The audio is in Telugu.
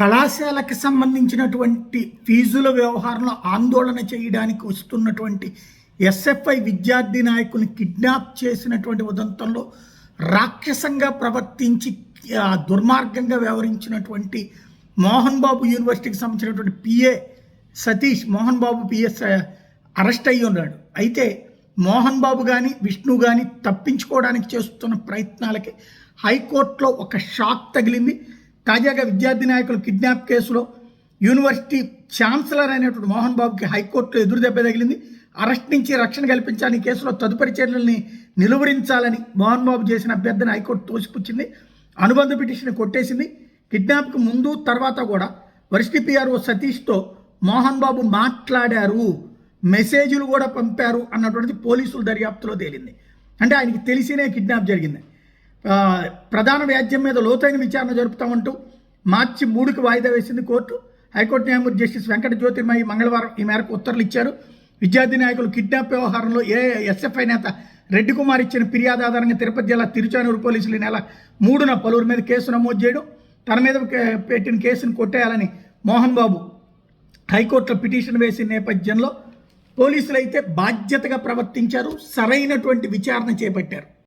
కళాశాలకు సంబంధించినటువంటి ఫీజుల వ్యవహారంలో ఆందోళన చేయడానికి వస్తున్నటువంటి ఎస్ఎఫ్ఐ విద్యార్థి నాయకుని కిడ్నాప్ చేసినటువంటి ఉదంతంలో రాక్షసంగా ప్రవర్తించి దుర్మార్గంగా వ్యవహరించినటువంటి మోహన్ బాబు యూనివర్సిటీకి సంబంధించినటువంటి PA Satish Mohan Babu PS arrest అయ్యి ఉన్నాడు. అయితే మోహన్ బాబు కానీ విష్ణు కానీ తప్పించుకోవడానికి చేస్తున్న ప్రయత్నాలకి హైకోర్టులో ఒక షాక్ తగిలింది. తాజాగా విద్యార్థి నాయకుల కిడ్నాప్ కేసులో యూనివర్సిటీ ఛాన్సలర్ అయినటువంటి మోహన్ బాబుకి హైకోర్టులో ఎదురు దెబ్బ తగిలింది. అరెస్ట్ నుంచి రక్షణ కల్పించాలని కేసులో తదుపరి చర్యల్ని నిలువరించాలని మోహన్ బాబు చేసిన అభ్యర్థన హైకోర్టు తోసిపుచ్చింది. అనుబంధ పిటిషన్ కొట్టేసింది. కిడ్నాప్కి ముందు తర్వాత కూడా వర్సిటీ పిఆర్ఓ సతీష్తో మోహన్ బాబు మాట్లాడారు, మెసేజ్లు కూడా పంపారు అన్నటువంటిది పోలీసుల దర్యాప్తులో తేలింది. అంటే ఆయనకి తెలిసినే కిడ్నాప్ జరిగింది. ప్రధాన వ్యాజ్యం మీద లోతైన విచారణ జరుపుతామంటూ మార్చి 3కి వాయిదా వేసింది కోర్టు. హైకోర్టు న్యాయమూర్తి జస్టిస్ వెంకట జ్యోతిర్మయి మంగళవారం ఈ మేరకు ఉత్తర్వులు ఇచ్చారు. విద్యార్థి నాయకులు కిడ్నాప్ వ్యవహారంలో ఎస్ఎఫ్ఐ నేత రెడ్డి కుమార్ ఇచ్చిన ఫిర్యాదు ఆధారంగా తిరుపతి జిల్లా తిరుచానూరు పోలీసులు ఈ నెల 3న పలువురి మీద కేసు నమోదు చేయడం, తన మీద పెట్టిన కేసును కొట్టేయాలని మోహన్ బాబు హైకోర్టులో పిటిషన్ వేసిన నేపథ్యంలో పోలీసులు అయితే బాధ్యతగా ప్రవర్తించారు, సరైనటువంటి విచారణ చేపట్టారు.